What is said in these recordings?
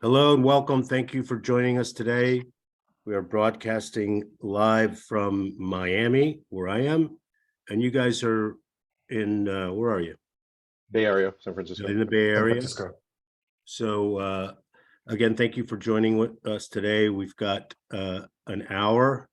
Hello and welcome. Thank you for joining us today. We are broadcasting live from Miami, where I am, and you guys are in, where are you? Bay Area, San Francisco. In the Bay Area. San Francisco. So again, thank you for joining with us today. We've got an hour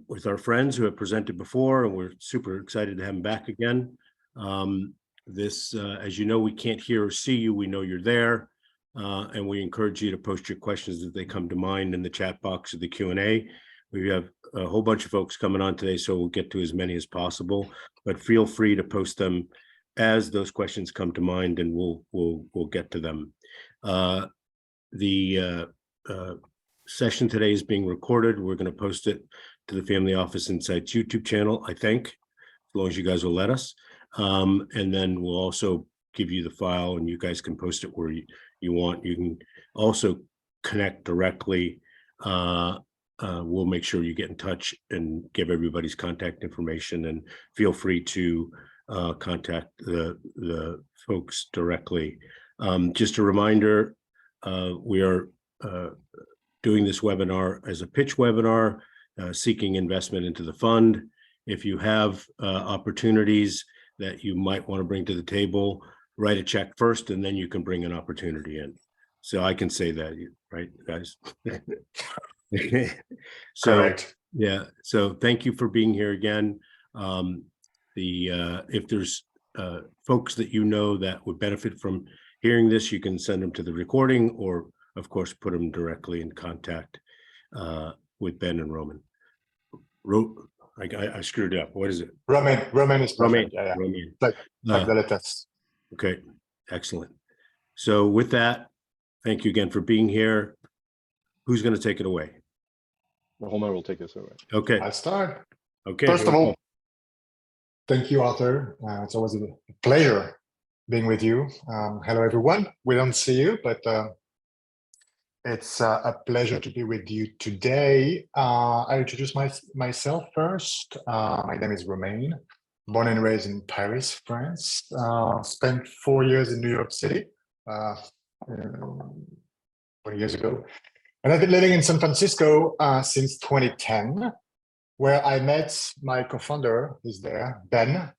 with our friends who have presented before, and we're super excited to have them back again. As you know, we can't hear or see you. We know you're there. And we encourage you to post your questions as they come to mind in the chat box of the Q&A. We have a whole bunch of folks coming on today, so we'll get to as many as possible. But feel free to post them as those questions come to mind, and we'll get to them. The session today is being recorded. We're going to post it to the Family Office Insights YouTube channel, I think, as long as you guys will let us. And then we'll also give you the file, and you guys can post it where you want. You can also connect directly. We'll make sure you get in touch and give everybody's contact information, and feel free to contact the folks directly. Just a reminder, we are doing this webinar as a pitch webinar, seeking investment into the fund. If you have opportunities that you might want to bring to the table, write a check first, and then you can bring an opportunity in. So I can say that, right, guys? So, correct. Yeah. So thank you for being here again. If there's folks that you know that would benefit from hearing this, you can send them to the recording, or of course put them directly in contact with Ben and Roman. I screwed up. What is it? Romain is perfect. Romain. Yeah. Romain. Like the letters. Okay, excellent. So with that, thank you again for being here. Who's going to take it away? Romain will take us away. Okay. I'll start. Okay. First of all, thank you, Arthur. It's always a pleasure being with you. Hello, everyone. We don't see you, but it's a pleasure to be with you today. I'll introduce myself first. My name is Romain, born and raised in Paris, France. Spent 4 years in New York City 20 years ago. And I've been living in San Francisco since 2010, where I met my co-founder, who's there, Ben,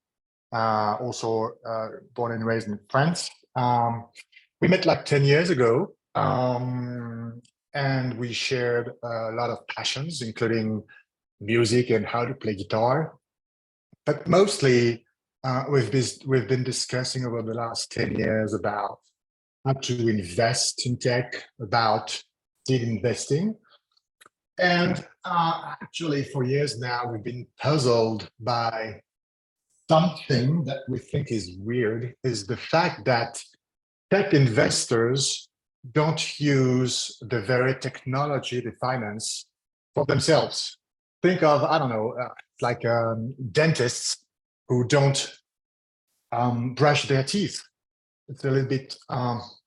also born and raised in France. We met like 10 years ago, and we shared a lot of passions, including music and how to play guitar. But mostly, we've been discussing over the last 10 years about how to invest in tech, about seed investing. And actually, for years now, we've been puzzled by something that we think is weird, is the fact that tech investors don't use the very technology they finance for themselves. Think of, I don't know, like dentists who don't brush their teeth. It's a little bit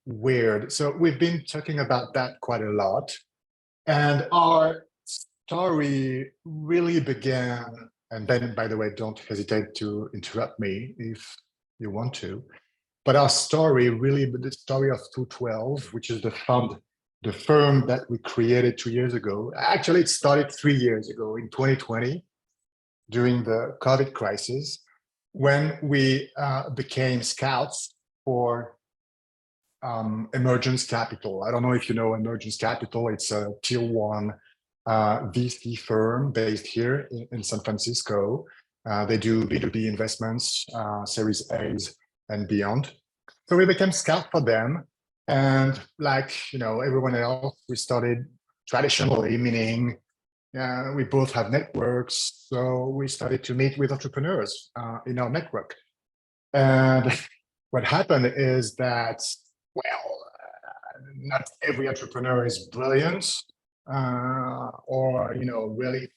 weird. So we've been talking about that quite a lot. And our story really began, and Ben, by the way, don't hesitate to interrupt me if you want to. But our story, really, the story of 212, which is the firm that we created 2 years ago. Actually, it started 3 years ago in 2020, during the COVID crisis, when we became scouts for Emergence Capital. I don't know if you know Emergence Capital. It's a tier 1 VC firm based here in San Francisco. They do B2B investments, Series A's and beyond. So we became scout for them. And like, everyone else, we started traditionally, meaning we both have networks. So we started to meet with entrepreneurs in our network. And what happened is that, not every entrepreneur is brilliant or, really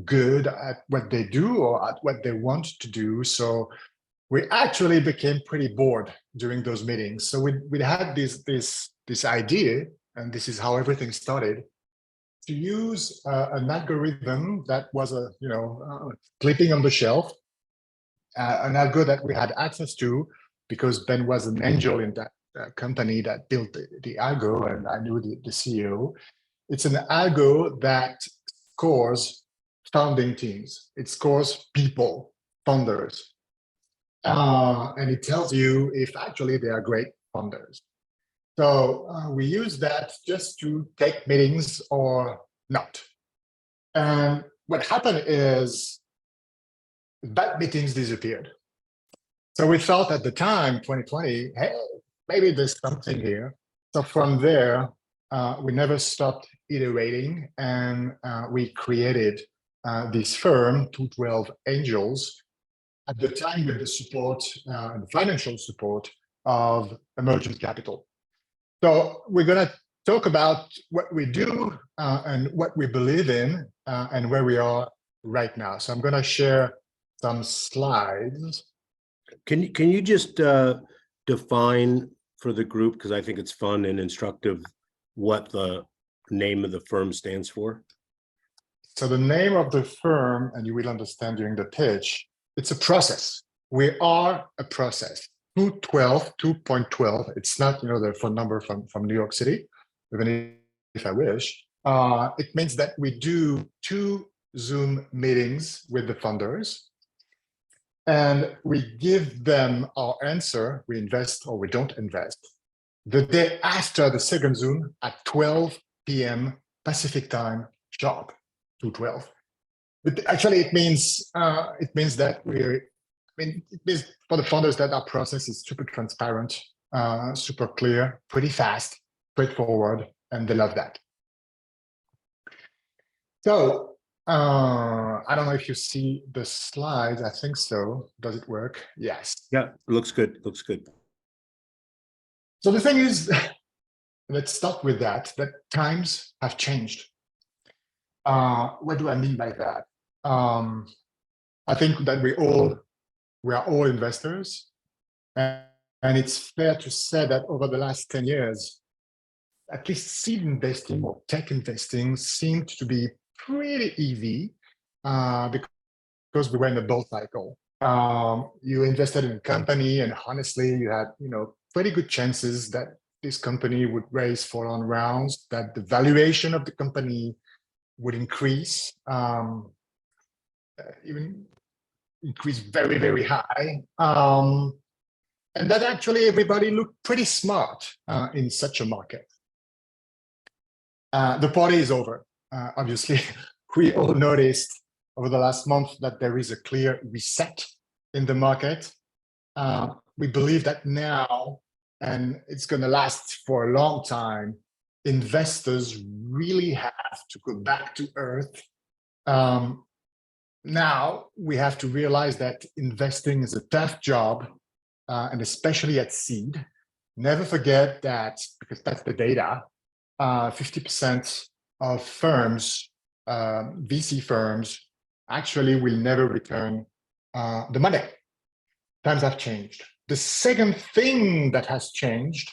good at what they do or at what they want to do. So we actually became pretty bored during those meetings. So we had this idea, and this is how everything started, to use an algorithm that was clipping on the shelf, an algo that we had access to because Ben was an angel in company that built the algo, and I knew the CEO. It's an algo that scores founding teams. It scores people, founders. And it tells you if actually they are great founders. So we use that just to take meetings or not. And what happened is bad meetings disappeared. So we thought at the time, 2020, hey, maybe there's something here. So from there, we never stopped iterating, and we created this firm, 212 Angels, at the time with the support and the financial support of Emergence Capital. So we're going to talk about what we do and what we believe in and where we are right now. So I'm going to share some slides. Can you just define for the group, because I think it's fun and instructive, what the name of the firm stands for? So the name of the firm, and you will understand during the pitch, it's a process. We are a process. 2.12. It's not, the phone number from New York City, even if I wish. It means that we do 2 Zoom meetings with the funders, and we give them our answer. We invest or we don't invest the day after the second Zoom at 12 p.m. Pacific time sharp, 2:12. But actually, it means that it means for the founders that our process is super transparent, super clear, pretty fast, straightforward, and they love that. So I don't know if you see the slides. I think so. Does it work? Yes. Yeah, looks good. Looks good. So the thing is, let's start with that times have changed. What do I mean by that? I think that we are all investors, and it's fair to say that over the last 10 years, at least seed investing or tech investing seemed to be pretty easy because we were in a bull cycle. You invested in a company, and honestly, you had pretty good chances that this company would raise follow-on rounds, that the valuation of the company would increase, even increase very, very high. And that actually everybody looked pretty smart in such a market. The party is over. Obviously, we all noticed over the last month that there is a clear reset in the market. We believe that now, and it's going to last for a long time, investors really have to go back to earth. Now we have to realize that investing is a tough job, and especially at seed. Never forget that, because that's the data, 50% of firms, VC firms, actually will never return the money. Times have changed. The second thing that has changed,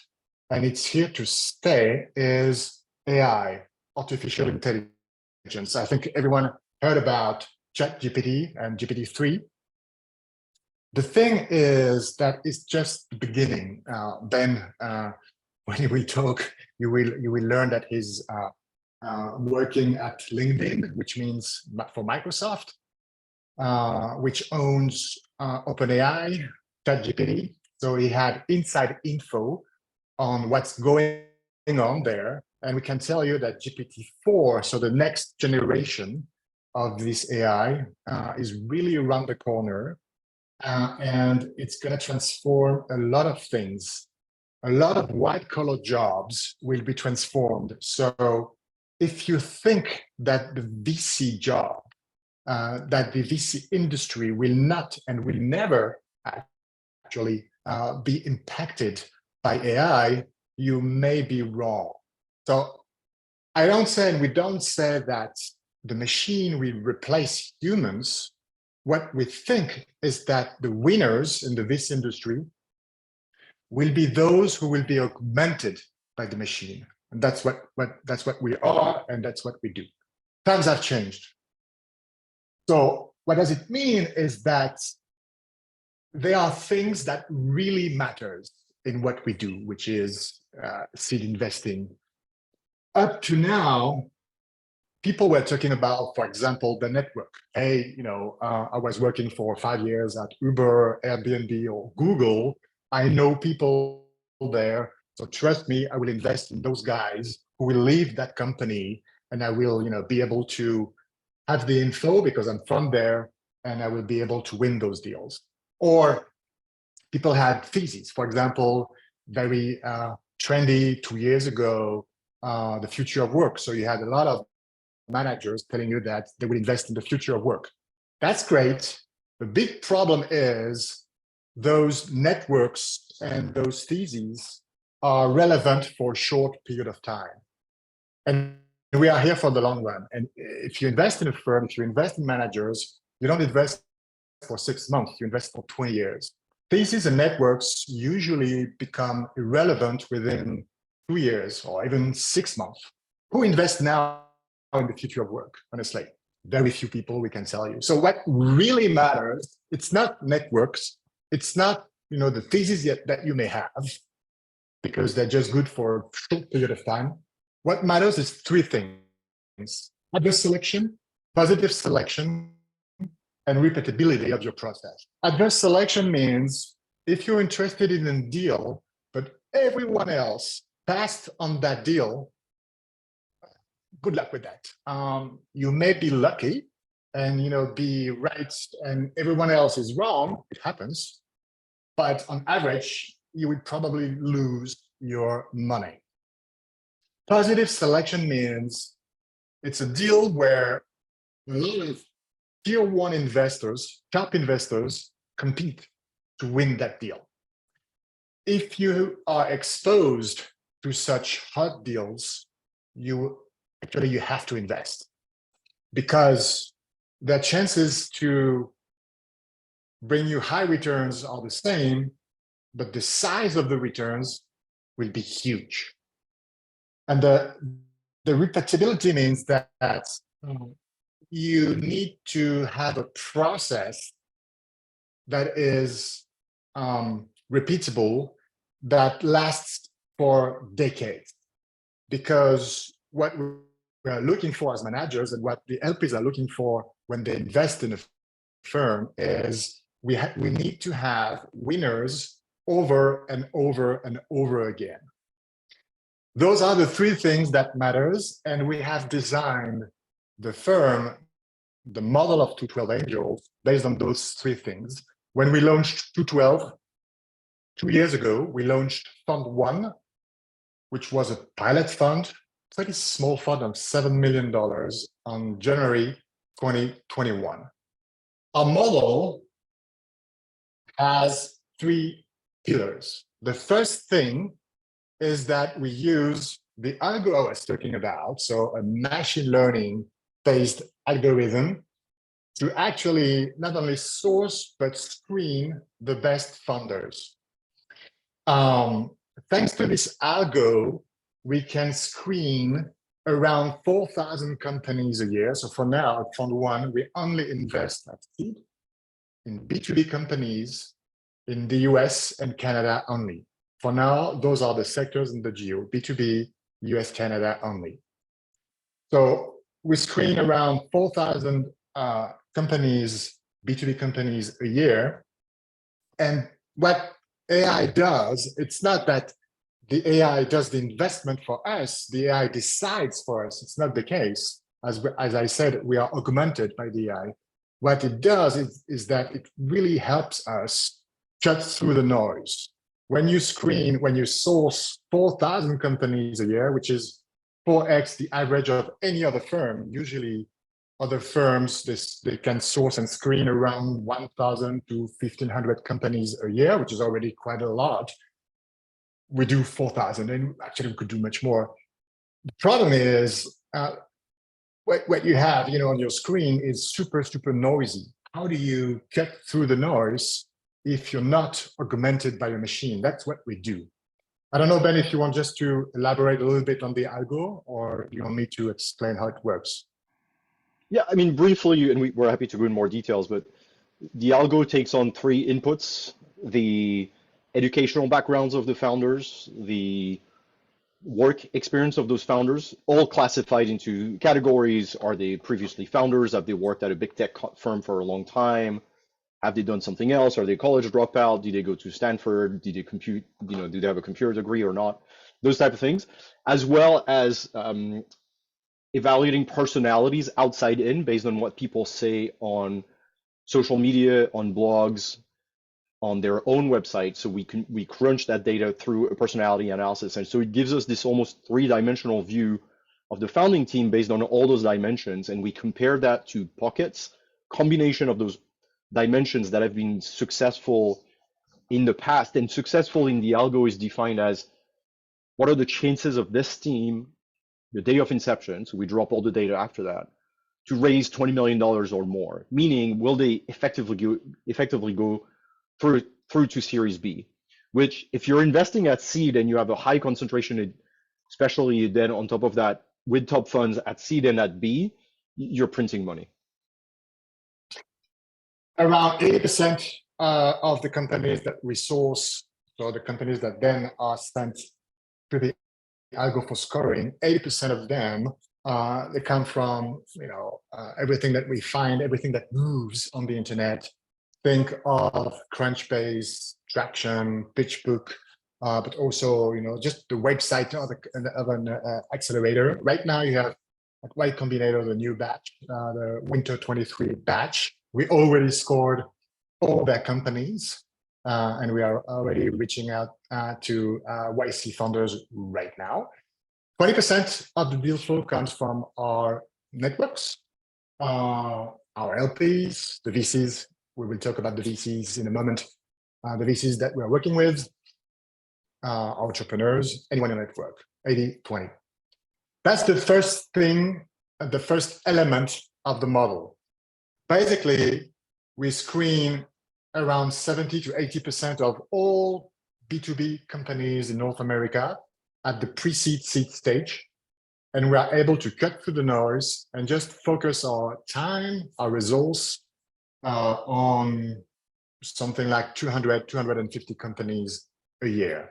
and it's here to stay, is AI, artificial intelligence. I think everyone heard about ChatGPT and GPT-3. The thing is that it's just the beginning. Ben, when he will talk, you will learn that he's working at LinkedIn, which means for Microsoft, which owns OpenAI, ChatGPT. So he had inside info on what's going on there. And we can tell you that GPT-4, so the next generation of this AI, is really around the corner. And it's going to transform a lot of things. A lot of white-collar jobs will be transformed. So if you think that the VC job, that the VC industry will not and will never actually be impacted by AI, you may be wrong. So I don't say, and we don't say that the machine will replace humans. What we think is that the winners in the VC industry will be those who will be augmented by the machine. And that's what we are, and that's what we do. Times have changed. So what does it mean is that there are things that really matters. in what we do, which is seed investing. Up to now, people were talking about, for example, the network. Hey, I was working for 5 years at Uber, Airbnb, or Google. I know people there, so trust me, I will invest in those guys who will leave that company, and I will, be able to have the info because I'm from there, and I will be able to win those deals. Or people had theses, for example, very trendy 2 years ago, the future of work. So you had a lot of managers telling you that they will invest in the future of work. That's great. The big problem is those networks and those theses are relevant for a short period of time. And we are here for the long run. And if you invest in a firm, if you invest in managers, you don't invest for 6 months, you invest for 20 years. Theses and networks usually become irrelevant within 2 years or even 6 months. Who invests now in the future of work? Honestly, very few people, we can tell you. So what really matters, it's not networks, it's not the theses that you may have, because they're just good for a short period of time. What matters is 3 things: adverse selection, positive selection, and repeatability of your process. Adverse selection means if you're interested in a deal, but everyone else passed on that deal, good luck with that. You may be lucky and be right, and everyone else is wrong. It happens, but on average, you would probably lose your money. Positive selection means it's a deal where a lot of tier 1 investors, top investors, compete to win that deal. If you are exposed to such hot deals, you have to invest, because the chances to bring you high returns are the same, but the size of the returns will be huge. And the repeatability means that you need to have a process that is repeatable, that lasts for decades. Because what we are looking for as managers, and what the LPs are looking for when they invest in a firm, is we need to have winners over and over and over again. Those are the 3 things that matters, and we have designed the firm, the model of 212 Angels, based on those 3 things. When we launched 212 2 years ago, we launched Fund 1, which was a pilot fund, pretty small fund of $7 million on January 2021. Our model has 3 pillars. The first thing is that we use the algo I was talking about, so a machine learning based algorithm, to actually not only source but screen the best funders. Thanks to this algo, we can screen around 4,000 companies a year. So for now, at Fund 1, we only invest at seed in B2B companies in the US and Canada only. For now, those are the sectors in the geo, B2B, US, Canada only. So we screen around 4,000 companies, B2B companies a year. And what AI does, it's not that the AI does the investment for us, the AI decides for us. It's not the case. As I said, we are augmented by the AI. What it does is that it really helps us cut through the noise. When you screen, when you source 4,000 companies a year, which is 4x the average of any other firm, usually other firms, they can source and screen around 1,000 to 1,500 companies a year, which is already quite a lot. We do 4,000, and actually we could do much more. The problem is what you have, on your screen is super, super noisy. How do you cut through the noise if you're not augmented by a machine? That's what we do. I don't know, Ben, if you want just to elaborate a little bit on the algo, or you want me to explain how it works? Yeah, I mean, briefly, and we're happy to go in more details, but the algo takes on 3 inputs: the educational backgrounds of the founders, the work experience of those founders, all classified into categories. Are they previously founders? Have they worked at a big tech firm for a long time? Have they done something else? Are they college dropout? Did they go to Stanford? Did they compute, do they have a computer degree or not? Those type of things, as well as evaluating personalities outside in based on what people say on social media, on blogs, on their own website. So we crunch that data through a personality analysis. And so it gives us this almost three-dimensional view of the founding team based on all those dimensions. And we compare that to pockets, combination of those dimensions that have been successful in the past. And successful in the algo is defined as what are the chances of this team, the day of inception, so we drop all the data after that, to raise $20 million or more, meaning will they effectively go through to Series B, which if you're investing at seed and you have a high concentration, especially then on top of that with top funds at seed and at B, you're printing money. Around 80% of the companies that we source, so the companies that then are sent to the algo for scoring, 80% of them, they come from everything that we find, everything that moves on the internet. Think of Crunchbase, Traction, PitchBook, but also just the website of an accelerator. Right now, you have at Y Combinator the new batch, the Winter 23 batch. We already scored all their companies, and we are already reaching out to YC founders right now. 20% of the deal flow comes from our networks, our LPs, the VCs. We will talk about the VCs in a moment. The VCs that we're working with, our entrepreneurs, anyone in the network, 80-20. That's the first thing, the first element of the model. Basically, we screen around 70 to 80% of all B2B companies in North America at the pre-seed seed stage. And we are able to cut through the noise and just focus our time, our resource on something like 200, 250 companies a year.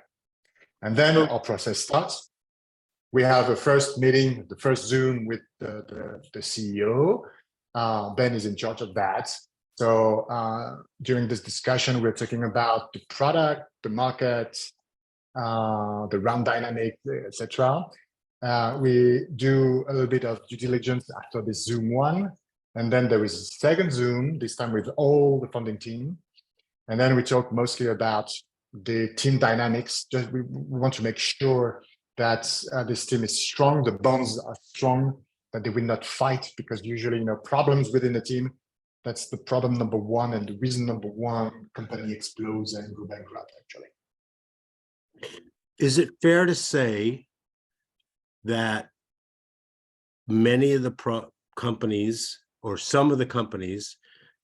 And then our process starts. We have a first meeting, the first Zoom with the CEO. Ben is in charge of that. So during this discussion, we're talking about the product, the market, the round dynamic, etc. We do a little bit of due diligence after this Zoom one. And then there is a second Zoom, this time with all the funding team. And then we talk mostly about the team dynamics. Just we want to make sure that this team is strong, the bonds are strong, that they will not fight, because usually, problems within the team, that's the problem number one, and the reason number one, company explodes and go bankrupt, actually. Is it fair to say that many of the companies, or some of the companies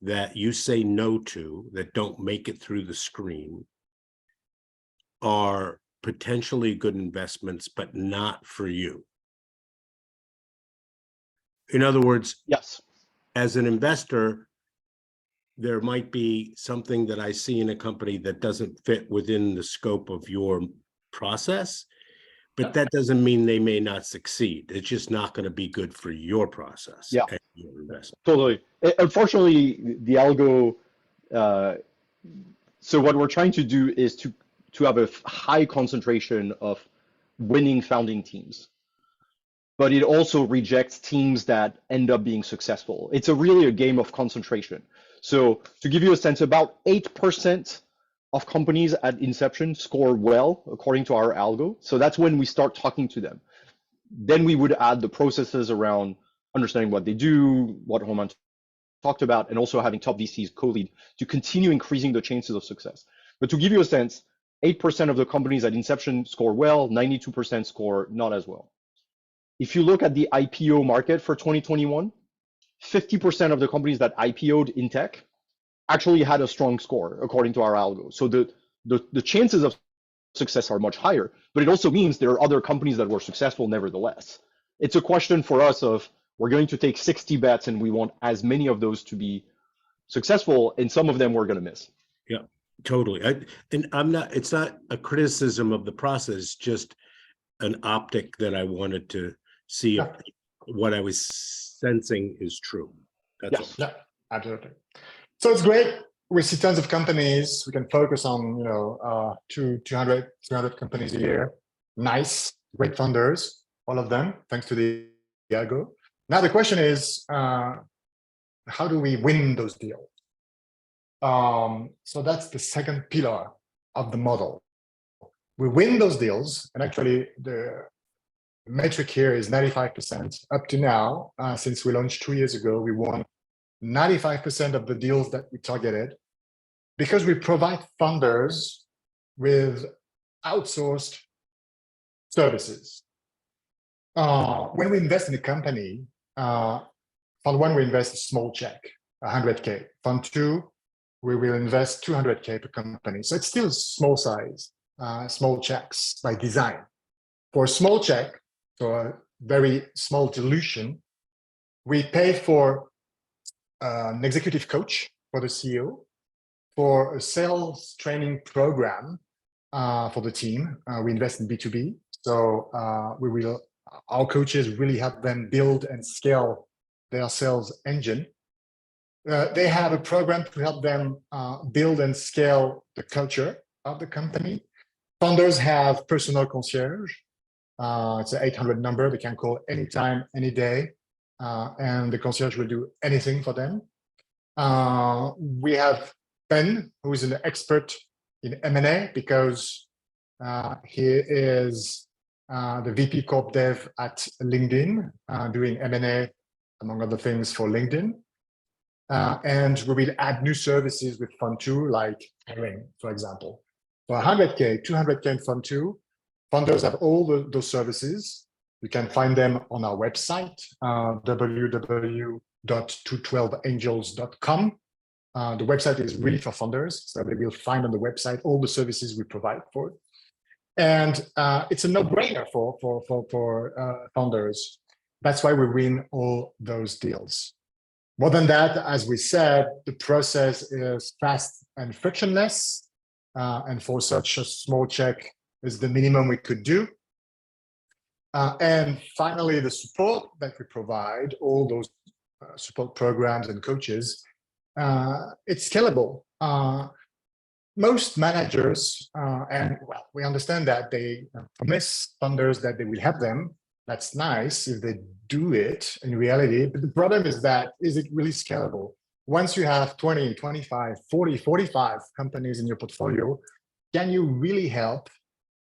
that you say no to, that don't make it through the screen, are potentially good investments, but not for you? In other words, Yes. As an investor, there might be something that I see in a company that doesn't fit within the scope of your process, but that doesn't mean they may not succeed. It's just not going to be good for your process. Yeah, and your investment. Totally. Unfortunately, the algo, so what we're trying to do is to have a high concentration of winning founding teams, but it also rejects teams that end up being successful. It's really a game of concentration. So to give you a sense, about 8% of companies at inception score well, according to our algo. So that's when we start talking to them. Then we would add the processes around understanding what they do, what Romain talked about, and also having top VCs co-lead to continue increasing the chances of success. But to give you a sense, 8% of the companies at inception score well, 92% score not as well. If you look at the IPO market for 2021, 50% of the companies that IPO'd in tech actually had a strong score, according to our algo. So the chances of success are much higher, but it also means there are other companies that were successful nevertheless. It's a question for us of, we're going to take 60 bets and we want as many of those to be successful, and some of them we're going to miss. Yeah. Totally. And I'm not, it's not a criticism of the process, just an optic that I wanted to see if Yeah. what I was sensing is true. That's all. Yes. Yeah, absolutely. So it's great. We see tons of companies. We can focus on, 200 companies a year. Nice, great funders, all of them, thanks to the algo. Now the question is, how do we win those deals? So that's the second pillar of the model. We win those deals, and actually the metric here is 95%. Up to now, since we launched 2 years ago, we won 95% of the deals that we targeted because we provide funders with outsourced services. When we invest in a company, fund one, we invest a small check, 100K. Fund two, we will invest 200K per company. So it's still small size, small checks by design. For a small check, so a very small dilution, we pay for an executive coach for the CEO, for a sales training program for the team. We invest in B2B. So our coaches really help them build and scale their sales engine. They have a program to help them build and scale the culture of the company. Founders have personal concierge. It's an 800 number. They can call anytime, any day, and the concierge will do anything for them. We have Ben, who is an expert in M&A because he is the VP Corp Dev at LinkedIn, doing M&A, among other things, for LinkedIn. And we will add new services with Fund 2, like hiring, for example. For 100K, 200K in Fund 2, funders have all those services. You can find them on our website, www.212angels.com. The website is really for funders, so they will find on the website all the services we provide for. And it's a no-brainer for founders. That's why we win all those deals. More than that, as we said, the process is fast and frictionless. And for such a small check is the minimum we could do. And finally, the support that we provide, all those support programs and coaches, it's scalable. Most managers, and well, we understand that they promise funders that they will help them. That's nice if they do it in reality. But the problem is that, is it really scalable? Once you have 20, 25, 40, 45 companies in your portfolio, can you really help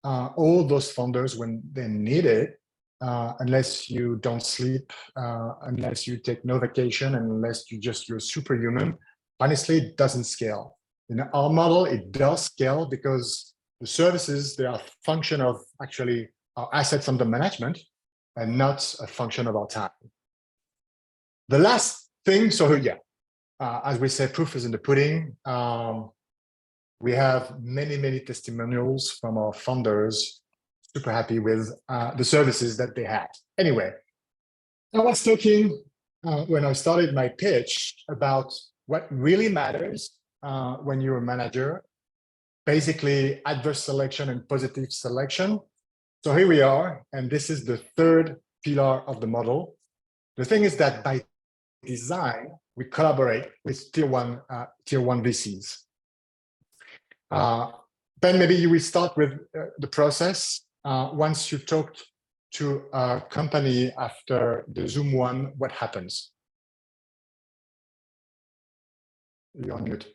all those funders when they need it, unless you don't sleep, unless you take no vacation, and unless you're superhuman? Honestly, it doesn't scale. In our model, it does scale because the services, they are a function of actually our assets under management and not a function of our time. The last thing, so yeah, as we said, proof is in the pudding. We have many, many testimonials from our funders, super happy with the services that they had. Anyway, I was talking when I started my pitch about what really matters when you're a manager, basically adverse selection and positive selection. So here we are, and this is the third pillar of the model. The thing is that by design, we collaborate with tier one VCs. Ben, maybe you will start with the process. Once you talked to a company after the Zoom one, what happens? You're on mute.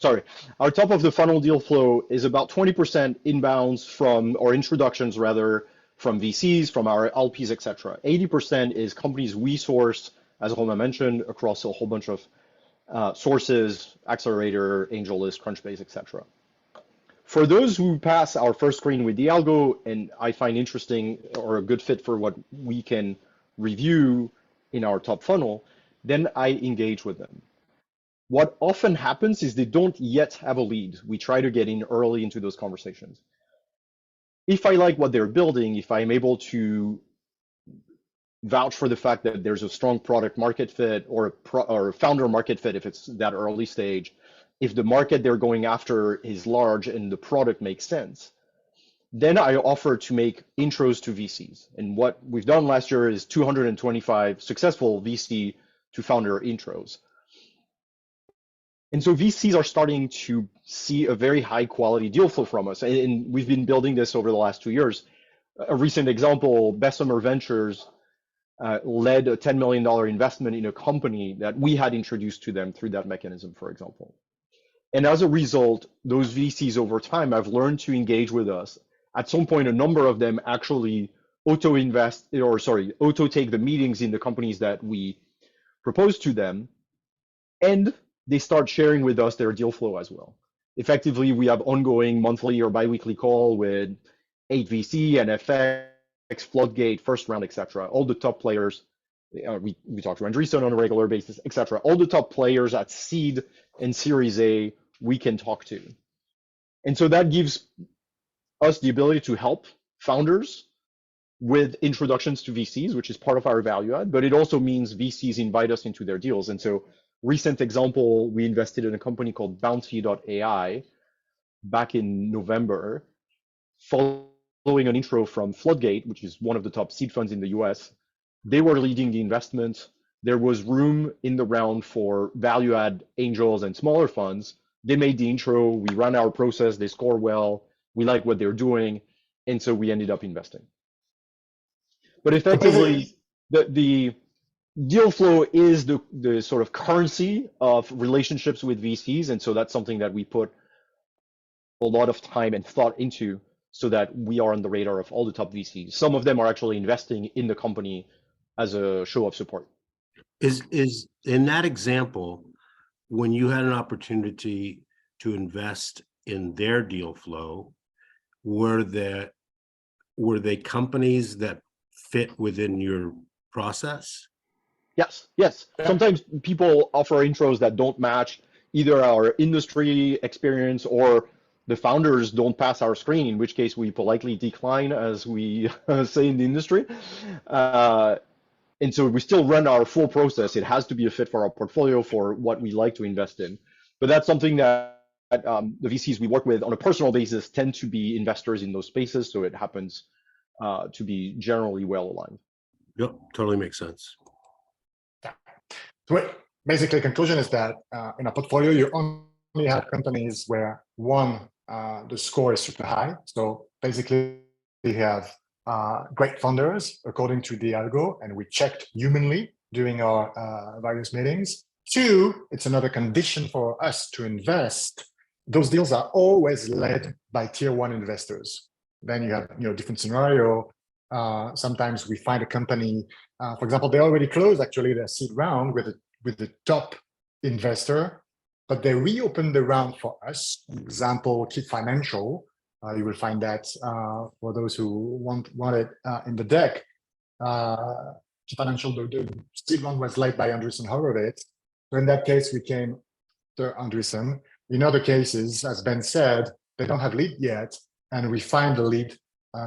Sorry, our top of the funnel deal flow is about 20% inbounds from, or introductions rather, from VCs, from our LPs, etc. 80% is companies we source, as Romain mentioned, across a whole bunch of sources, Accelerator, AngelList, Crunchbase, etc. For those who pass our first screen with the algo, and I find interesting or a good fit for what we can review in our top funnel, then I engage with them. What often happens is they don't yet have a lead. We try to get in early into those conversations. If I like what they're building, if I'm able to vouch for the fact that there's a strong product market fit or a founder market fit if it's that early stage, if the market they're going after is large and the product makes sense, then I offer to make intros to VCs. And what we've done last year is 225 successful VC to founder intros. And so VCs are starting to see a very high quality deal flow from us. And we've been building this over the last 2 years. A recent example, Bessemer Ventures led a $10 million investment in a company that we had introduced to them through that mechanism, for example. And as a result, those VCs over time have learned to engage with us. At some point, a number of them actually auto-take the meetings in the companies that we propose to them, and they start sharing with us their deal flow as well. Effectively, we have ongoing monthly or biweekly call with 8VC, NFX, Floodgate, First Round, etc. All the top players. We talk to Andreessen on a regular basis, etc. All the top players at seed and Series A we can talk to. And so that gives us the ability to help founders with introductions to VCs, which is part of our value add, but it also means VCs invite us into their deals. And so recent example, we invested in a company called Bounty.ai back in November, following an intro from Floodgate, which is one of the top seed funds in the US. They were leading the investment. There was room in the round for value add angels and smaller funds. They made the intro, we ran our process, they score well, we like what they're doing, and so we ended up investing. But effectively, the deal flow is the sort of currency of relationships with VCs, and so that's something that we put a lot of time and thought into so that we are on the radar of all the top VCs. Some of them are actually investing in the company as a show of support. Is in that example, when you had an opportunity to invest in their deal flow, were they companies that fit within your process? Yes. Sometimes people offer intros that don't match either our industry experience or the founders don't pass our screen, in which case we politely decline, as we say in the industry. And so we still run our full process. It has to be a fit for our portfolio, for what we like to invest in. But that's something that the VCs we work with on a personal basis tend to be investors in those spaces. So it happens to be generally well aligned. Yep, totally makes sense. So basically, conclusion is that in a portfolio, you only have companies where the score is super high. So basically, we have great funders according to the algo, and we checked humanly during our various meetings. 2, it's another condition for us to invest. Those deals are always led by tier 1 investors. Then you have different scenario. Sometimes we find a company, for example, they already closed actually their seed round with the top investor, but they reopened the round for us. Example, Key Financial. You will find that for those who want it in the deck. Key Financial, the seed round was led by Andreessen Horowitz. So in that case, we came to Andreessen. In other cases, as Ben said, they don't have lead yet, and we find the lead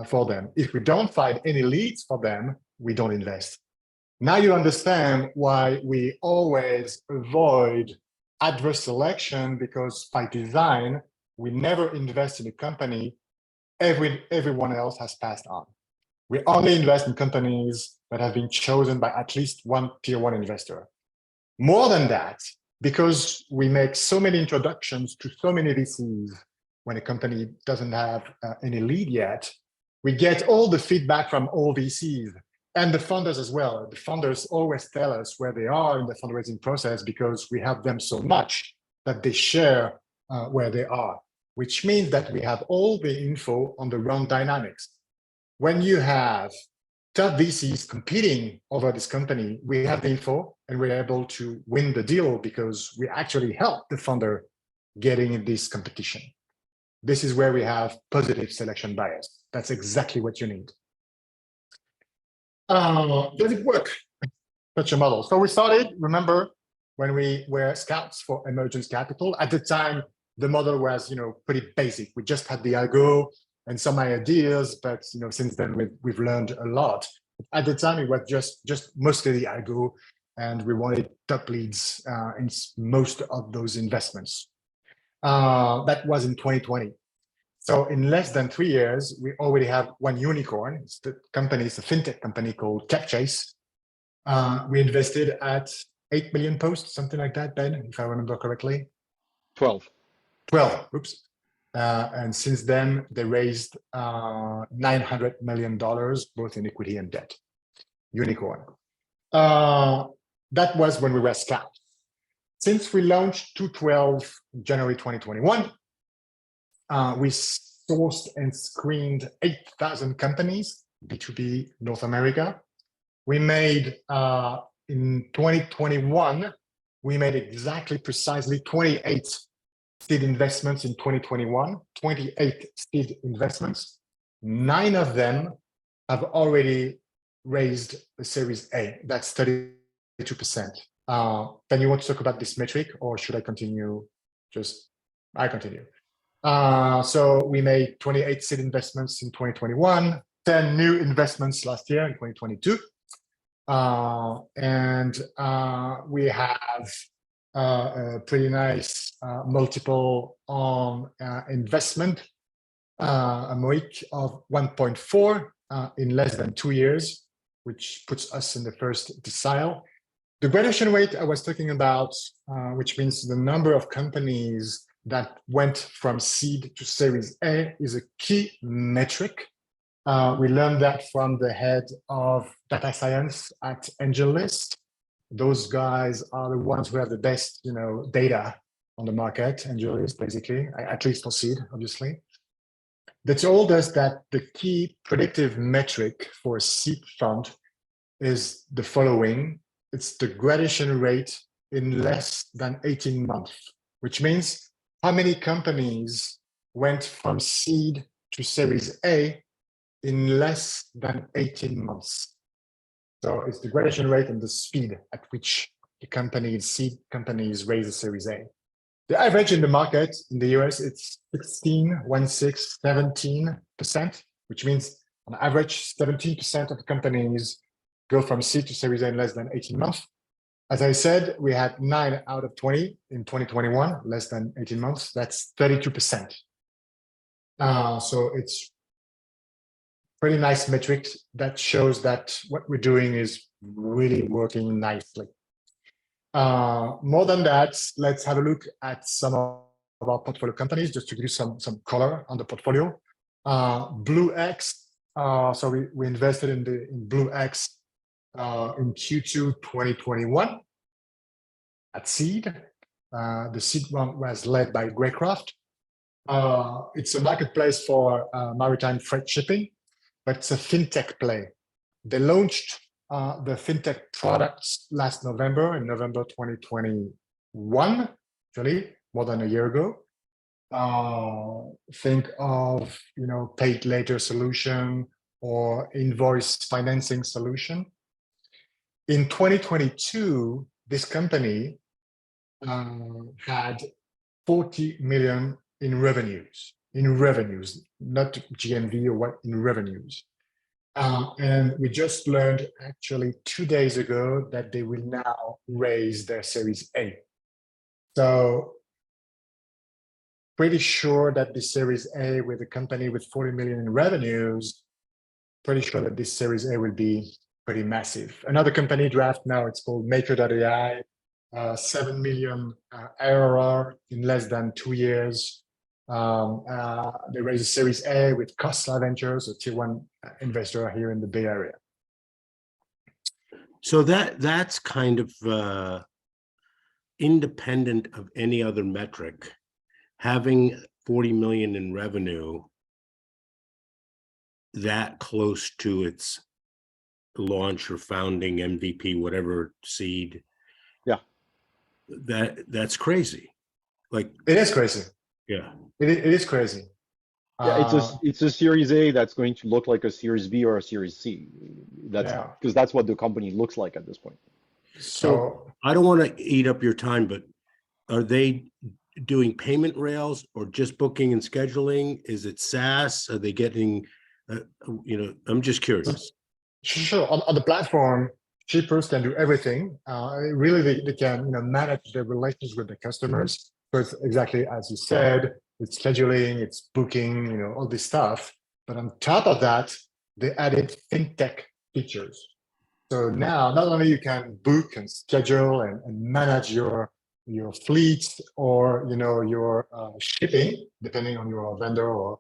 for them. If we don't find any leads for them, we don't invest. Now you understand why we always avoid adverse selection, because by design, we never invest in a company everyone else has passed on. We only invest in companies that have been chosen by at least one tier 1 investor. More than that, because we make so many introductions to so many VCs when a company doesn't have any lead yet, we get all the feedback from all VCs and the funders as well. The funders always tell us where they are in the fundraising process because we help them so much that they share where they are, which means that we have all the info on the round dynamics. When you have top VCs competing over this company, we have the info and we're able to win the deal because we actually help the funder getting in this competition. This is where we have positive selection bias. That's exactly what you need. Does it work? Such a model. So we started, remember, when we were scouts for Emergence Capital. At the time, the model was, pretty basic. We just had the algo and some ideas, but since then we've learned a lot. At the time, it was just mostly the algo, and we wanted top leads in most of those investments. That was in 2020. So in less than 3 years, we already have one unicorn. It's the company, it's a fintech company called CapChase. We invested at 8 million posts, something like that, Ben, if I remember correctly. 12. 12, oops. And since then, they raised $900 million, both in equity and debt. Unicorn. That was when we were scalped. Since we launched 212 January 2021, we sourced and screened 8,000 companies, B2B North America. We made, in 2021, we made exactly precisely 28 seed investments in 2021, 28 seed investments. 9 of them have already raised a Series A. That's 32%. Then you want to talk about this metric, or should I continue? I continue. So we made 28 seed investments in 2021, 10 new investments last year in 2022. And we have a pretty nice multiple on investment, a MOIC of 1.4 in less than 2 years, which puts us in the first decile. The graduation rate I was talking about, which means the number of companies that went from seed to Series A, is a key metric. We learned that from the head of data science at AngelList. Those guys are the ones who have the best, data on the market. AngelList, basically, at least for seed, obviously. They told us that the key predictive metric for a seed fund is the following. It's the graduation rate in less than 18 months, which means how many companies went from seed to Series A in less than 18 months. So it's the graduation rate and the speed at which the seed companies raise a Series A. The average in the market in the US, it's 17%, which means on average, 17% of the companies go from seed to Series A in less than 18 months. As I said, we had 9 out of 20 in 2021, less than 18 months. That's 32%. So it's pretty nice metric that shows that what we're doing is really working nicely. More than that, let's have a look at some of our portfolio companies, just to give you some color on the portfolio. BlueX, so we invested in BlueX in Q2 2021 at seed. The seed round was led by Greycroft. It's a marketplace for maritime freight shipping, but it's a fintech play. They launched the fintech products last November, in November 2021, actually more than a year ago. Think of paid later solution or invoice financing solution. In 2022, this company had 40 million in revenues, not GMV or what, in revenues. And we just learned actually 2 days ago that they will now raise their Series A. So pretty sure that this Series A with a company with 40 million in revenues, pretty sure that this Series A will be pretty massive. Another company draft now, it's called Maker.ai, 7 million ARR in less than 2 years. They raised a Series A with Khosla Ventures, a tier 1 investor here in the Bay Area. So that's kind of independent of any other metric. Having 40 million in revenue that close to its launch or founding MVP, whatever seed. Yeah. That's crazy. Like, it is crazy. Yeah. It is crazy. Yeah, it's a Series A that's going to look like a Series B or a Series C. Because that's what the company looks like at this point. So I don't want to eat up your time, but are they doing payment rails or just booking and scheduling? Is it SaaS? Are they getting, I'm just curious. Sure. On the platform, shippers can do everything. Really, they can manage their relations with the customers. because exactly as you said, it's scheduling, it's booking, all this stuff. But on top of that, they added fintech features. So now not only you can book and schedule and manage your fleet or your shipping, depending on your vendor or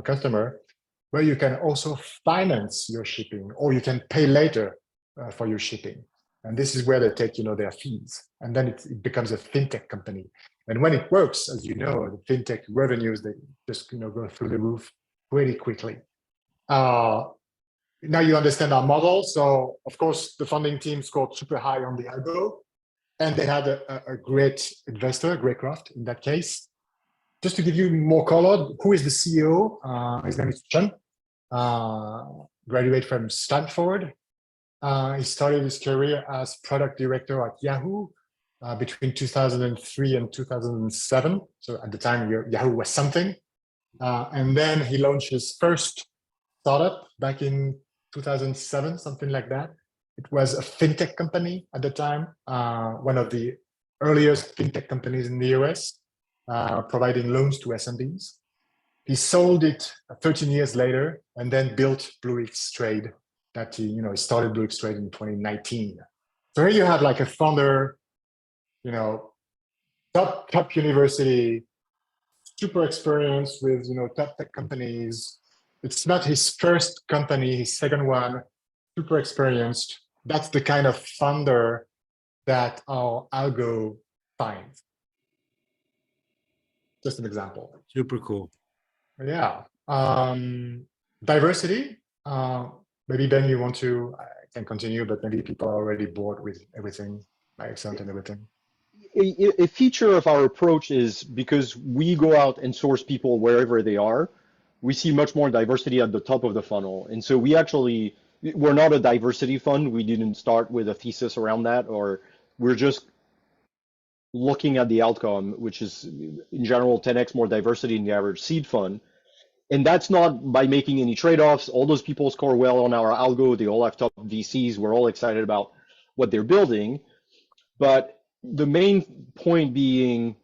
customer, but you can also finance your shipping, or you can pay later for your shipping. And this is where they take their fees, and then it becomes a fintech company. And when it works, as you know, the fintech revenues, they just go through the roof pretty quickly. Now you understand our model. So of course, the funding team scored super high on the algo, and they had a great investor, Greycroft in that case. Just to give you more color, who is the CEO? His name is Chen, graduate from Stanford. He started his career as product director at Yahoo between 2003 and 2007. So at the time, Yahoo was something. And then he launched his first startup back in 2007, something like that. It was a fintech company at the time, one of the earliest fintech companies in the US, providing loans to SMBs. He sold it 13 years later and then built BlueX Trade. That he started BlueX Trade in 2019. So here you have like a founder, top university, super experienced with top tech companies. It's not his first company, his second one, super experienced. That's the kind of founder that our algo finds. Just an example. Super cool. Yeah. Diversity. Maybe Ben, you want to? I can continue, but maybe people are already bored with everything, my accent and everything. A feature of our approach is because we go out and source people wherever they are, we see much more diversity at the top of the funnel. And so we're not a diversity fund. We didn't start with a thesis around that, or we're just looking at the outcome, which is in general 10x more diversity in the average seed fund. And that's not by making any trade-offs. All those people score well on our algo. They all have top VCs. We're all excited about what they're building. But the main point being,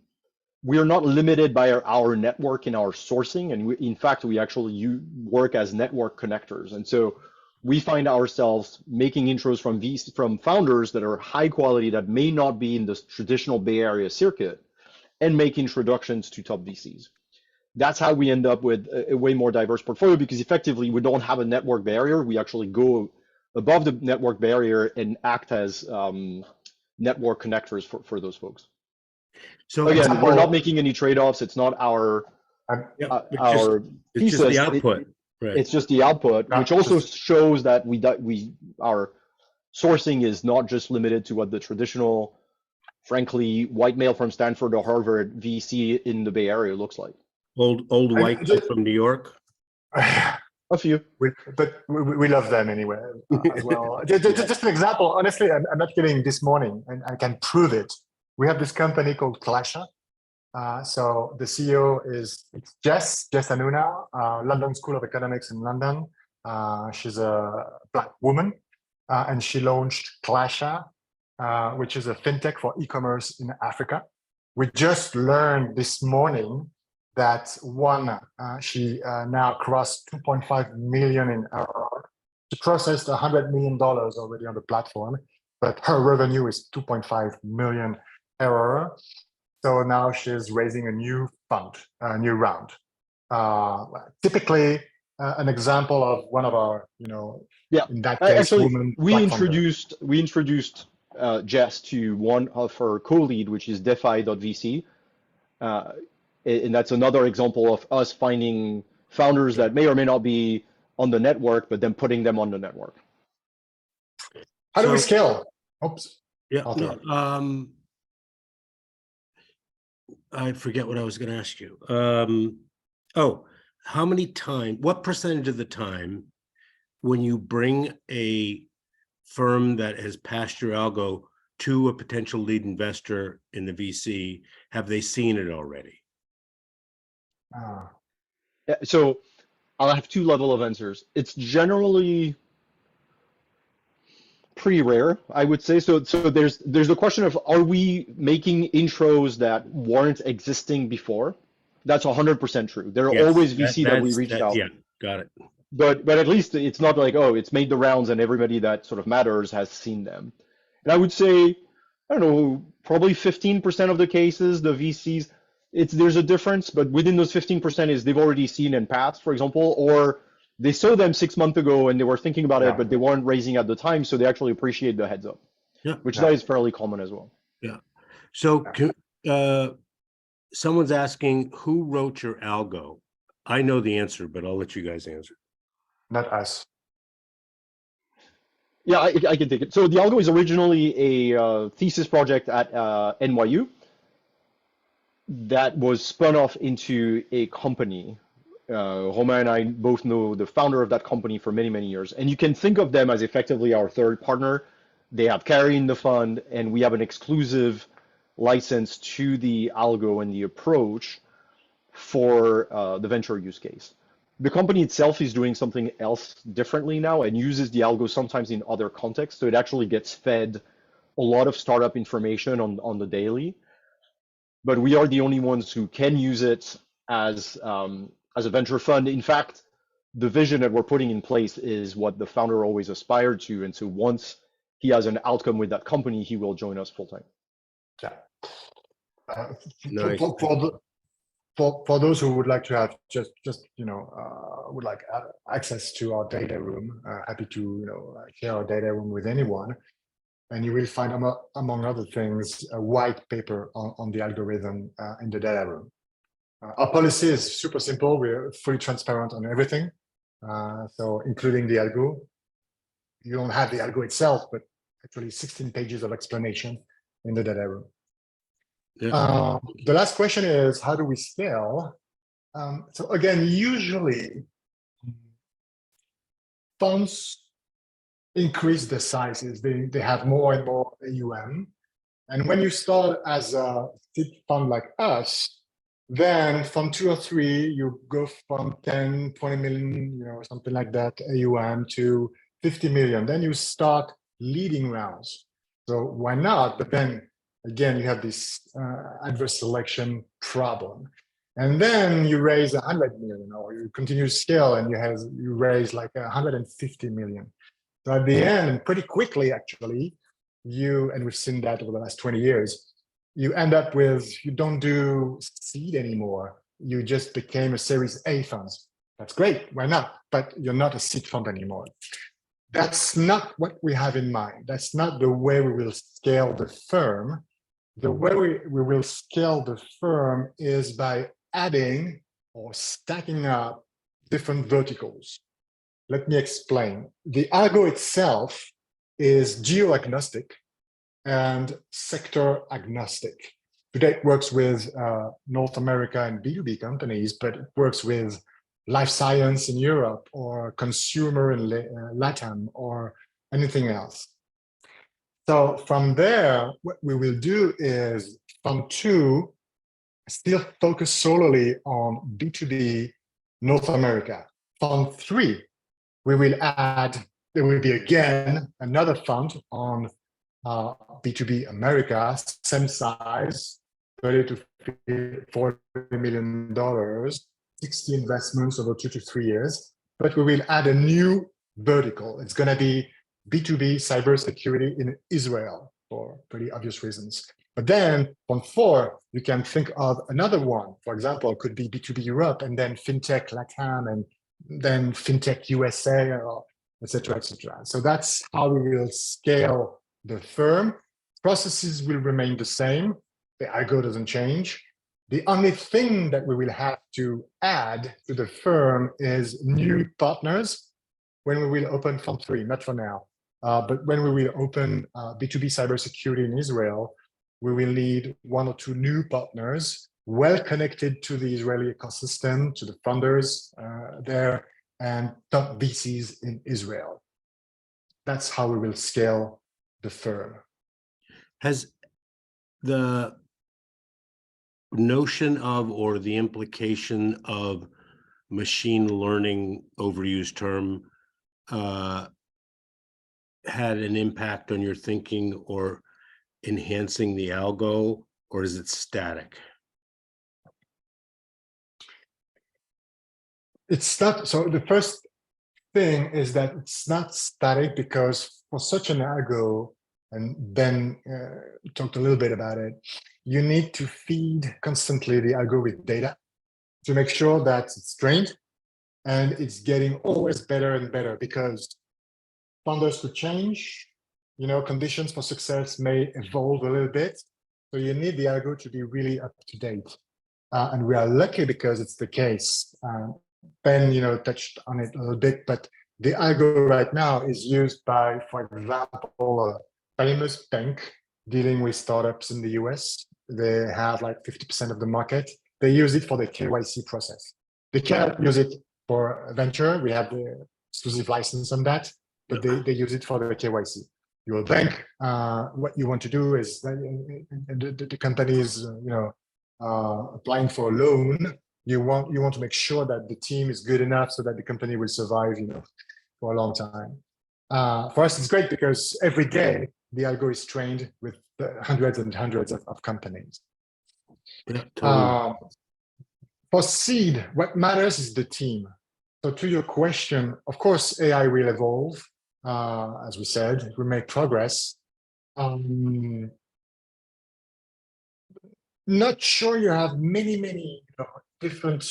we're not limited by our network in our sourcing. And in fact, we actually work as network connectors. And so we find ourselves making intros from founders that are high quality, that may not be in the traditional Bay Area circuit, and make introductions to top VCs. That's how we end up with a way more diverse portfolio, because effectively we don't have a network barrier. We actually go above the network barrier and act as network connectors for those folks. So again, we're not making any trade-offs. It's not our it's just the output. Right. It's just the output, which also shows that our sourcing is not just limited to what the traditional, frankly, white male from Stanford or Harvard VC in the Bay Area looks like. Old white guy from New York. A few. We love them anyway as well. Just an example. Honestly, I'm not kidding. This morning, and I can prove it. We have this company called Clasha. So the CEO is Jess Anuna, London School of Economics in London. She's a Black woman, and she launched Clasha, which is a fintech for e-commerce in Africa. We just learned this morning that she now crossed 2.5 million in ARR. She processed $100 million already on the platform, but her revenue is 2.5 million ARR. So now she's raising a new fund, a new round. Typically, an example of one of our, in that case, actually, women. We introduced Jess to one of her co-lead, which is DeFi.vc. And that's another example of us finding founders that may or may not be on the network, but then putting them on the network. How do we scale? Oops. Yeah. I forget what I was going to ask you. What percentage of the time when you bring a firm that has passed your algo to a potential lead investor in the VC, have they seen it already? So I'll have two level of answers. It's generally, pretty rare, I would say. So there's the question of, are we making intros that weren't existing before? That's 100% true. There are Yes, always VC that we that's reached out. yeah, got it. But at least it's not like, oh, it's made the rounds and everybody that sort of matters has seen them. And I would say, I don't know, probably 15% of the cases, the VCs, there's a difference, but within those 15% is they've already seen and passed, for example, or they saw them 6 months ago and they were thinking about it, but they weren't raising at the time, so they actually appreciate the heads up. Yeah. Which that is fairly common as well. Yeah. So someone's asking, who wrote your algo? I know the answer, but I'll let you guys answer. Not us. Yeah, I can take it. So the algo is originally a thesis project at NYU that was spun off into a company. Romain and I both know the founder of that company for many, many years. And you can think of them as effectively our third partner. They have carry in the fund, and we have an exclusive license to the algo and the approach for the venture use case. The company itself is doing something else differently now and uses the algo sometimes in other contexts. So it actually gets fed a lot of startup information on the daily. But we are the only ones who can use it as a venture fund. In fact, the vision that we're putting in place is what the founder always aspired to. And so once he has an outcome with that company, he will join us full time. Yeah. Nice. For those who would like to have would like access to our data room, happy to share our data room with anyone, and you will find among other things a white paper on the algorithm in the data room. Our policy is super simple. We're fully transparent on everything, so including the algo. You don't have the algo itself, but actually 16 pages of explanation in the data room. Yeah. The last question is, how do we scale? So again, usually funds increase the sizes. They have more and more AUM. And when you start as a seed fund like us, then from 2 or 3, you go from 10, 20 million, something like that, AUM to 50 million. Then you start leading rounds. So why not? But then again, you have this adverse selection problem. And then you raise 100 million, or you continue to scale and you raise like 150 million. So at the end, pretty quickly, actually, and we've seen that over the last 20 years, you end up with, you don't do seed anymore. You just became a Series A fund. That's great, why not? But you're not a seed fund anymore. That's not what we have in mind. That's not the way we will scale the firm. The way we will scale the firm is by adding or stacking up different verticals. Let me explain. The algo itself is geo-agnostic and sector agnostic. Today it works with North America and B2B companies, but it works with life science in Europe or consumer in Latin or anything else. So from there, what we will do is Fund 2 still focus solely on B2B North America. Fund 3, we will add, there will be again another fund on B2B America, same size, $30 to $40 million, 60 investments over 2 to 3 years. But we will add a new vertical. It's going to be B2B cybersecurity in Israel for pretty obvious reasons. But then on 4, you can think of another one. For example, it could be B2B Europe and then FinTech LATAM and then FinTech USA, or et cetera, et cetera. So that's how we will scale the firm. Processes will remain the same. The algo doesn't change. The only thing that we will have to add to the firm is new partners when we will open Fund 3, not for now. But when we will open B2B cybersecurity in Israel, we will need 1 or 2 new partners well connected to the Israeli ecosystem, to the funders there, and top VCs in Israel. That's how we will scale the firm. Has the notion of, or the implication of, machine learning, overused term, had an impact on your thinking or enhancing the algo, or is it static? It's not. So the first thing is that it's not static, because for such an algo, and Ben talked a little bit about it, you need to feed constantly the algo with data to make sure that it's trained and it's getting always better and better, because founders could change, conditions for success may evolve a little bit. So you need the algo to be really up to date. And we are lucky because it's the case. Ben, touched on it a little bit, but the algo right now is used by, for example, a famous bank dealing with startups in the US. They have like 50% of the market. They use it for the KYC process. They cannot use it for venture. We have the exclusive license on that, but they use it for the KYC. Your bank, what you want to do is the company is, applying for a loan. You want to make sure that the team is good enough so that the company will survive, for a long time. For us, it's great because every day the algo is trained with hundreds and hundreds of companies. Yeah, totally. For seed, what matters is the team. So to your question, of course, AI will evolve. As we said, it will make progress. Not sure you have many different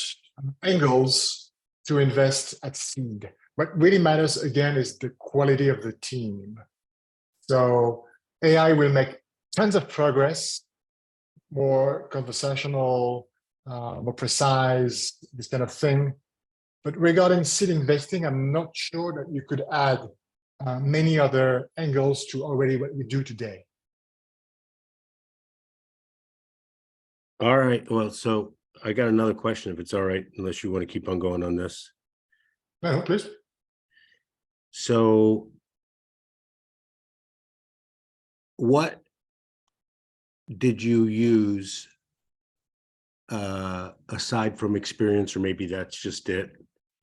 angles to invest at seed. What really matters, again, is the quality of the team. So AI will make tons of progress, more conversational, more precise, this kind of thing. But regarding seed investing, I'm not sure that you could add many other angles to already what we do today. All right. Well, so I got another question, if it's all right, unless you want to keep on going on this. No, please. So what did you use aside from experience, or maybe that's just it?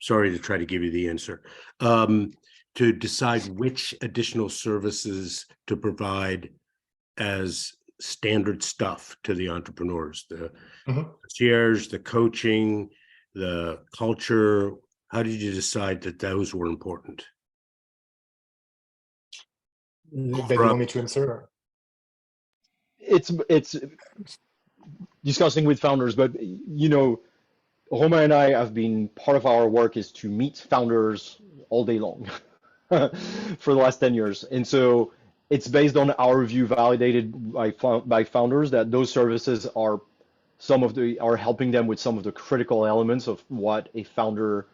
Sorry to try to give you the answer. To decide which additional services to provide as standard stuff to the entrepreneurs, the shares, the coaching, the culture. How did you decide that those were important? Ben, you want me to answer? It's discussing with founders, but Romain and I have been, part of our work is to meet founders all day long for the last 10 years. And so it's based on our view, validated by founders, that those services are helping them with some of the critical elements of what a founder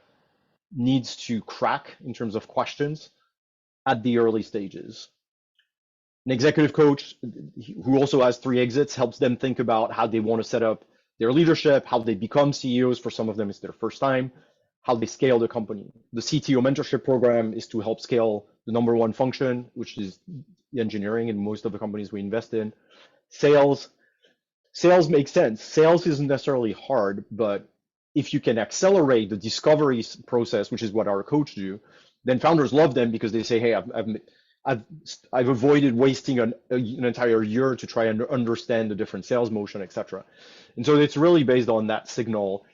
needs to crack in terms of questions at the early stages. An executive coach who also has 3 exits helps them think about how they want to set up their leadership, how they become CEOs. For some of them, it's their first time, how they scale the company. The CTO mentorship program is to help scale the #1 function, which is engineering in most of the companies we invest in. Sales makes sense. Sales isn't necessarily hard, but if you can accelerate the discovery process, which is what our coach do, then founders love them because they say, hey, I've avoided wasting an entire year to try and understand the different sales motion, etc. And so it's really based on that signal.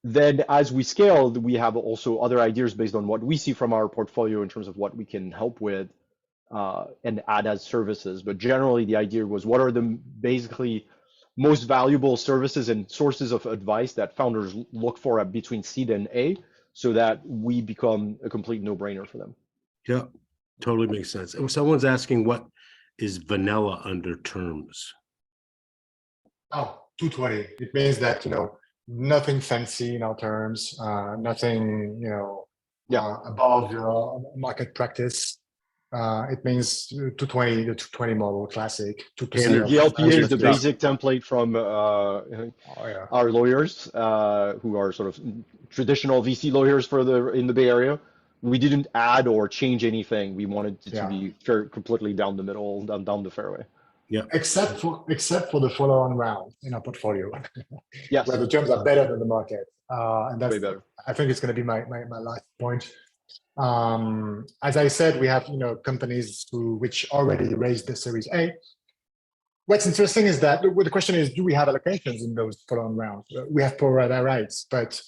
Then as we scale, we have also other ideas based on what we see from our portfolio in terms of what we can help with and add as services. But generally, the idea was, what are the basically most valuable services and sources of advice that founders look for at between seed and A, so that we become a complete no-brainer for them. Yeah, totally makes sense. Someone's asking, what is vanilla under terms? Oh, 220. It means that, nothing fancy in our terms, nothing, above your market practice. It means 220, the 220 model, classic. 2% The LPA is the Yeah. basic template from our lawyers, who are sort of traditional VC lawyers in the Bay Area. We didn't add or change anything. We wanted it to be completely down the middle, down the fairway. Yeah. Except for the follow-on round in our portfolio, Yes. where the terms are better than the market, and that's way better. I think it's going to be my last point. As I said, we have companies which already raised the Series A. What's interesting is that the question is, do we have allocations in those follow-on rounds? We have pro rata rights, but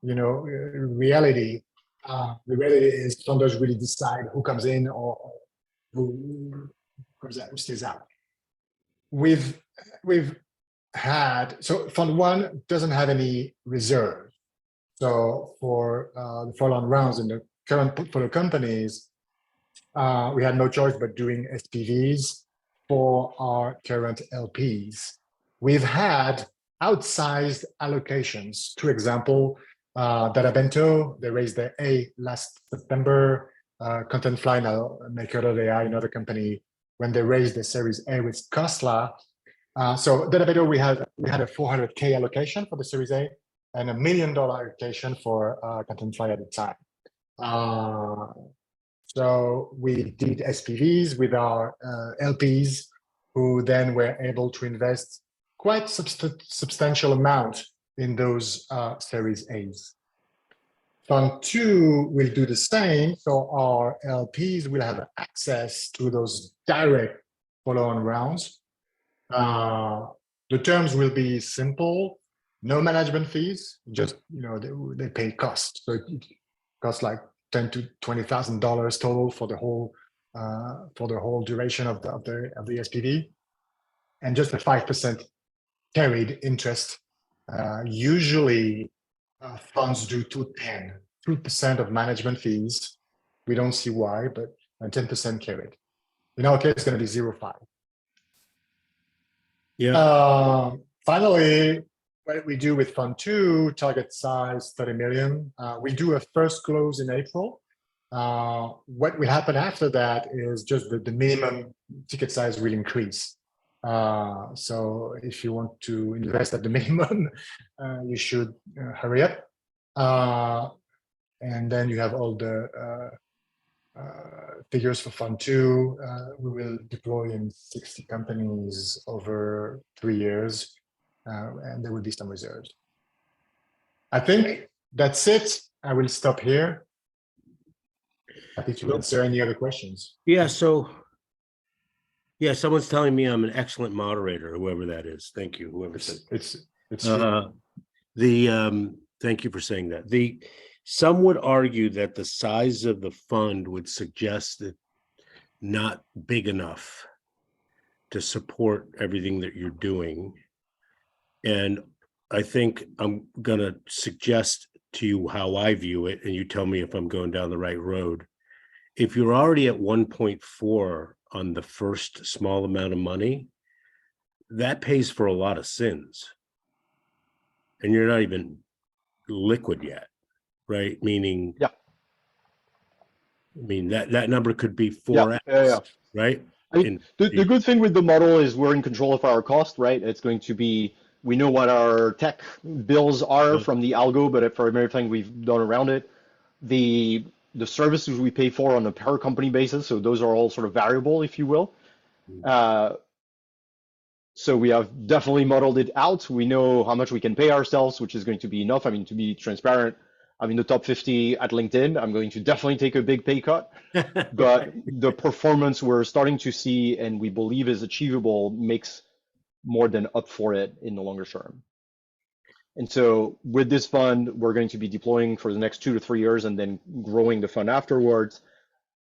reality, the reality is funders really decide who comes in or who comes out, who stays out. We've had, so Fund 1 doesn't have any reserve. So for the follow-on rounds in the current portfolio companies, we had no choice but doing SPVs for our current LPs. We've had outsized allocations. To example, Databento, they raised their A last September. Contentfly, now Maker.ai, another company, when they raised the Series A with Kostla. So Databento, we had a 400K allocation for the Series A and $1 million allocation for Contentfly at the time. So we did SPVs with our LPs, who then were able to invest quite substantial amount in those Series A's. Fund 2 will do the same, so our LPs will have access to those direct follow-on rounds. The terms will be simple, no management fees, just they pay cost. So it costs like $10,000 to $20,000 total for the whole duration of the SPV, and just a 5% carried interest. Usually, funds do 2% of management fees. We don't see why, but 10% carried. In our case, it's going to be 0.5. Yeah. Finally, what we do with Fund 2, target size 30 million. We do a first close in April. What will happen after that is just the minimum ticket size will increase. So if you want to invest at the minimum, you should hurry up. And then you have all the figures for Fund 2. We will deploy in 60 companies over 3 years, and there will be some reserves. I think that's it. I will stop here. Happy to answer any other questions. Yeah. So, yeah, someone's telling me I'm an excellent moderator, whoever that is. Thank you. Whoever said it's thank you for saying that. Some would argue that the size of the fund would suggest that not big enough to support everything that you're doing. And I think I'm going to suggest to you how I view it, and you tell me if I'm going down the right road. If you're already at 1.4 on the first small amount of money, that pays for a lot of sins. And you're not even liquid yet, right? Meaning, Yeah. I mean, that number could be 4x, right? I mean, the good thing with the model is we're in control of our cost, right? It's going to be, we know what our tech bills are from the algo, but for everything we've done around it, the services we pay for on a per company basis, so those are all sort of variable, if you will. So we have definitely modeled it out. We know how much we can pay ourselves, which is going to be enough. I mean, to be transparent, I'm in the top 50 at LinkedIn. I'm going to definitely take a big pay cut, but the performance we're starting to see and we believe is achievable makes more than up for it in the longer term. And so with this fund, we're going to be deploying for the next 2 to 3 years and then growing the fund afterwards.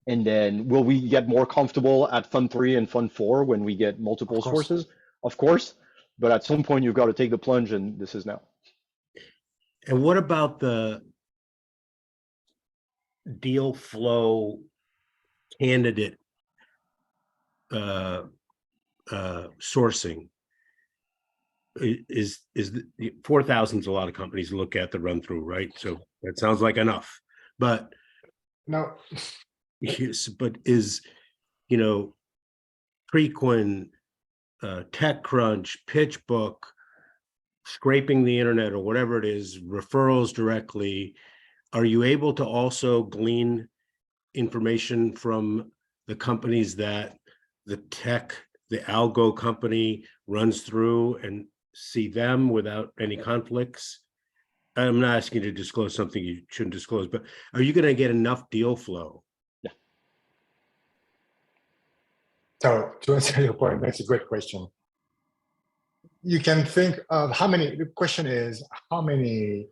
And then will we get more comfortable at Fund 3 and Fund 4 when we get multiple sources? Of course, but at some point you've got to take the plunge, and this is now. And what about the deal flow candidate sourcing? Is 4,000 is a lot of companies look at the run through, right? So that sounds like enough, but no. Yes, but is Preqin, TechCrunch, PitchBook, scraping the internet or whatever it is, referrals directly, are you able to also glean information from the companies that the algo company runs through and see them without any conflicts? I'm not asking you to disclose something you shouldn't disclose, but are you going to get enough deal flow? So to answer your point, that's a great question. You can think of how many, the question is, how many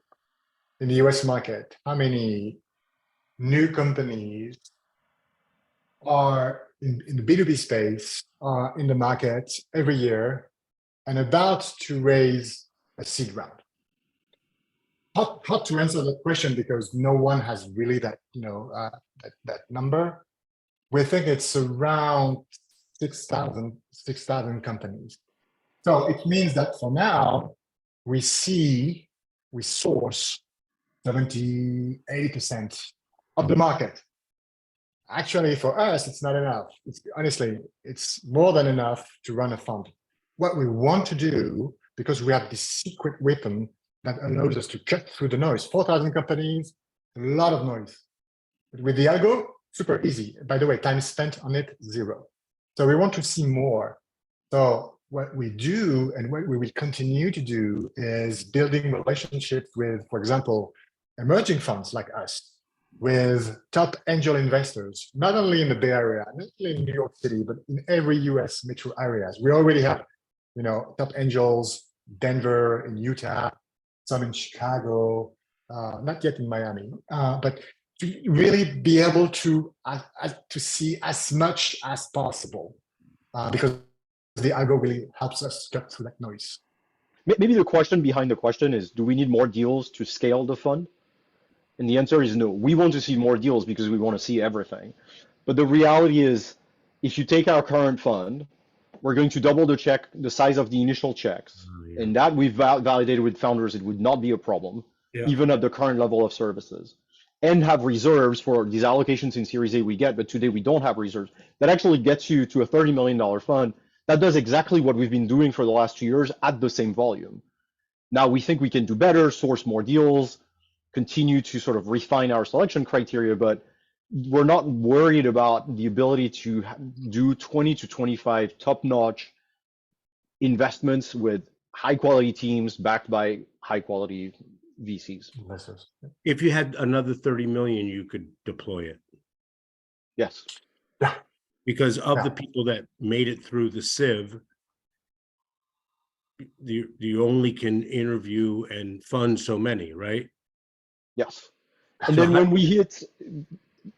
in the US market, how many new companies are in the B2B space are in the market every year and about to raise a seed round? Hard to answer that question because no one has really that, that number. We think it's around 6,000 companies. So it means that for now, we source 70, 80% of the market. Actually, for us, it's not enough. Honestly, it's more than enough to run a fund. What we want to do, because we have this secret weapon that allows us to cut through the noise. 4,000 companies, a lot of noise. But with the algo, super easy. By the way, time spent on it, 0. So we want to see more. So what we do and what we will continue to do is building relationships with, for example, emerging funds like us, with top angel investors, not only in the Bay Area, not only in New York City, but in every US metro areas. We already have, top angels, Denver, in Utah, some in Chicago, not yet in Miami, but to really be able to see as much as possible, because the algo really helps us cut through that noise. Maybe the question behind the question is, do we need more deals to scale the fund? And the answer is no. We want to see more deals because we want to see everything. But the reality is, if you take our current fund, we're going to double the size of the initial checks. And that we've validated with founders, it would not be a problem, even at the current level of services. And have reserves for these allocations in Series A we get, but today we don't have reserves. That actually gets you to a $30 million fund. That does exactly what we've been doing for the last 2 years at the same volume. Now we think we can do better, source more deals, continue to sort of refine our selection criteria, but we're not worried about the ability to do 20 to 25 top-notch investments with high-quality teams backed by high-quality VCs. If you had another 30 million, you could deploy it. Yes. Yeah. Because of the people that made it through the sieve, you only can interview and fund so many, right? Yes. And then when we hit,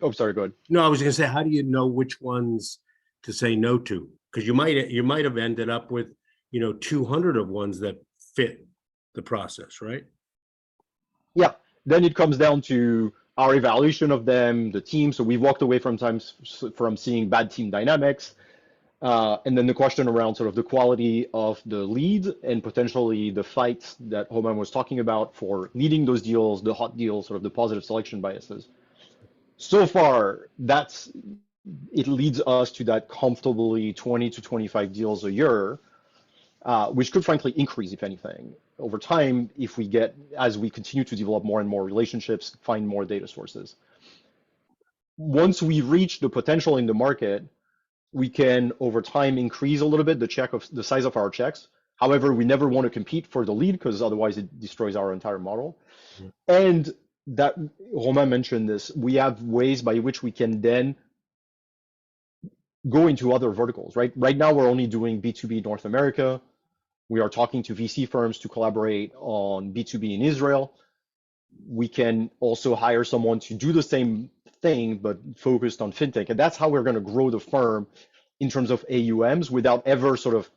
oh, sorry, go ahead. No, I was going to say, how do you know which ones to say no to? Because you might have ended up with, 200 of ones that fit the process, right? Yeah. Then it comes down to our evaluation of them, the team. So we've walked away from seeing bad team dynamics. And then the question around sort of the quality of the lead and potentially the fight that Romain was talking about for leading those deals, the hot deals, sort of the positive selection biases. So far, it leads us to that comfortably 20 to 25 deals a year, which could frankly increase, if anything, over time as we continue to develop more and more relationships, find more data sources. Once we reach the potential in the market, we can, over time, increase a little bit the size of our checks. However, we never want to compete for the lead because otherwise it destroys our entire model. Yeah. And that Romain mentioned this, we have ways by which we can then go into other verticals, right? Right now, we're only doing B2B North America. We are talking to VC firms to collaborate on B2B in Israel. We can also hire someone to do the same thing, but focused on fintech. And that's how we're going to grow the firm in terms of AUMs without ever sort of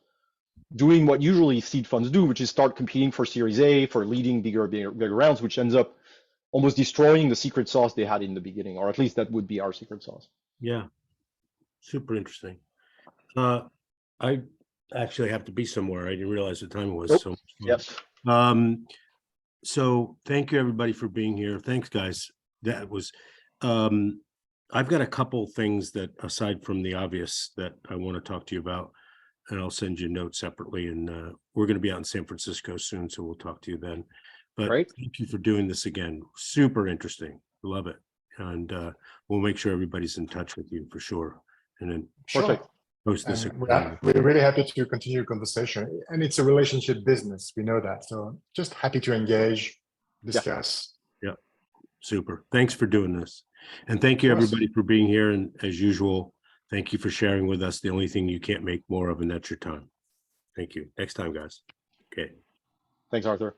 doing what usually seed funds do, which is start competing for Series A, for leading bigger rounds, which ends up almost destroying the secret sauce they had in the beginning, or at least that would be our secret sauce. Yeah. Super interesting. I actually have to be somewhere. I didn't realize the time was so much fun. Yes. So thank you everybody for being here. Thanks guys. That was, I've got a couple things that aside from the obvious that I want to talk to you about, and I'll send you notes separately. And we're going to be out in San Francisco soon, so we'll talk to you then. But Great. Thank you for doing this again. Super interesting. Love it. And we'll make sure everybody's in touch with you for sure. And then post this. We're really happy to continue conversation. And it's a relationship business. We know that. So just happy to engage. discuss. Super. Thanks for doing this. And thank you, Of course. everybody, for being here. And as usual, thank you for sharing with us the only thing you can't make more of, and that's your time. Thank you. Next time, guys. Okay. Thanks, Arthur.